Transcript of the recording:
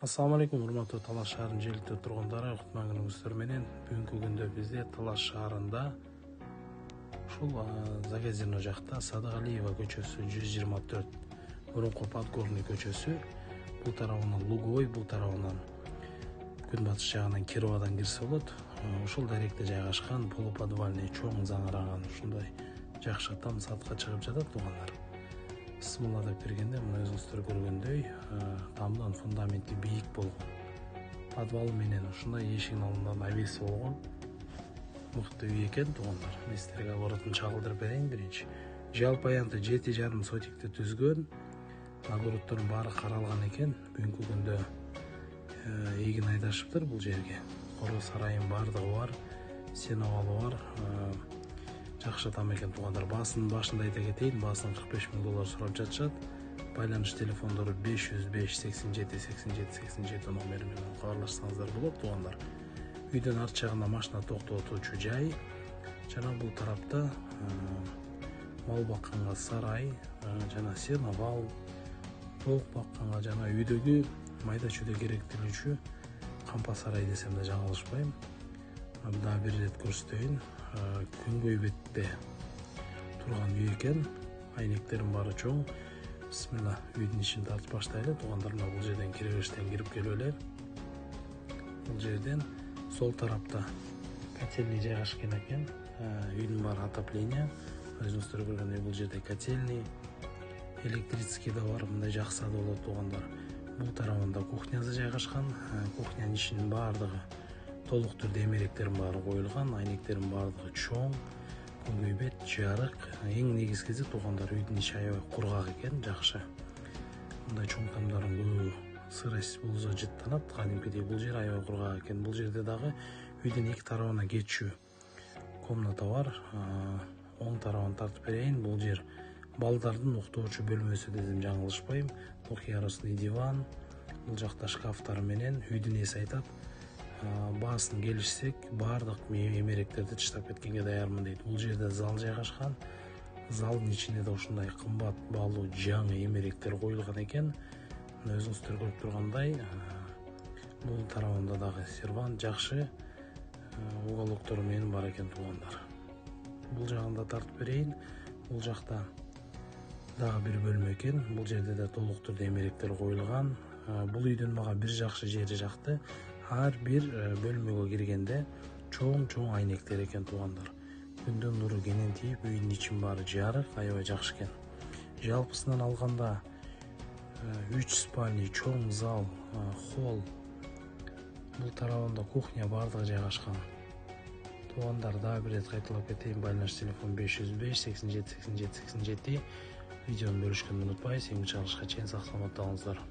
Assalamu alaikum, урматтуу Талас шаарынын желектүү тургундары, кутман менен. Бүгүнкү күндө бизде Талас шаарында ушул Загазино жакта Садыгалиева көчөсү 124, мурунку Подгорный көчөсү, бул тарабынан Луговой, бул тарабынан күнбатыш жагынан Кировадан кирсе болот. Ушул даректе жайгашкан полуподвальный чоң заңыраган ушундай жакшы там сатка чыгып жатат туугандар. Бисмилла деп киргенде мына өзүңүздөр көргөндөй тамдан фундаменти бийик болгон. Подвал менен ушундай эшигин алдынан авеси болгон. Мыкты үй экен туугандар. Мен силерге оборотун чагылдырып берейин биринчи. Жалпы аянты 7,5 сотикти түзгөн. Огороддордун баары каралган экен. Бүгүнкү күндө эгин айдашыптыр бул жерге. Коро сарайын баардыгы бар, сеновалы бар. Жакшы там экен туугандар. Баасын башында айта кетейин, баасын $45,000 сурап жатышат. Байланыш телефондору 505 87 87 87 номери менен кабарлашсаңыздар болот туугандар. Үйдөн арт жагында машина токтотуучу жай, жана бул тарапта мал бакканга сарай, жана сеновал, тоок бакканга жана үйдөгү майда чүйдө керектелүүчү кампа сарай десем да жаңылышпайм. Дагы бир ирет көрсөтөйүн. Күнгөй бетте турган үй экен. Айнектерин баары чоң. Бисмилла, үйдүн ишин тартып баштайлы туугандар. Бул жерден киребештен кирип келип эле. Бул жерден сол тарапта котельный жайгашкан экен. Үйдүн баары отопление. Өзүңүздөр көргөндөй бул жерде котельный, электрический да бар, мындай жакса да болот туугандар. Бул тарабында кухнясы жайгашкан. Кухнянын ишинин баардыгы толук түрдө эмеректерин баары коюлган, айнектерин баардыгы чоң, күнгөй бет, жарык. Эң негизгиси туугандар, үйдүн иши аябай кургак экен, жакшы. Мындай чоң тамдардын көбү сырость болсо жыттанат, кадимкидей бул жер аябай кургак экен. Бул жерде дагы үйдүн эки тарабына кетчү комната бар. Оң тарабын тартып берейин. Бул жер балдардын уктоочу бөлмөсү десем жаңылышпайм. Двухъярусный диван, бул жакта шкафтар менен үйдүн ээси айтат. Баасын келишсек, баардык эмеректерди тыштап кеткенге даярмын дейт. Бул жерде зал жайгашкан. Залдын ичинде да ушундай кымбат баалуу жаңы эмеректер коюлган экен. Мына өзүңүздөр көрүп тургандай, бул тарабында дагы сервант жакшы, уголоктор менен бар экен туугандар. Бул жагында тартып берейин. Бул жакта дагы бир бөлмө экен. Бул жерде да толук түрдө эмеректер коюлган. Бул үйдүн мага бир жакшы жери жакты. Ар бир бөлмөгө киргенде чоң айнектер экен туугандар. Күндүн нуру кенен тийип, үйдүн ичин баары жарык, аябай жакшы экен. Жалпысынан алганда 3 спальный чоң зал, холл. Бул тарабында кухня баардыгы жайгашкан. Туугандар, дагы бир рет кайталап кетейин. Байланыш телефон 505 87 87 87. Видеону бөлүшкөндү унутпайсыз. Эң чыгарышка чейин сак саламатта болуңуздар.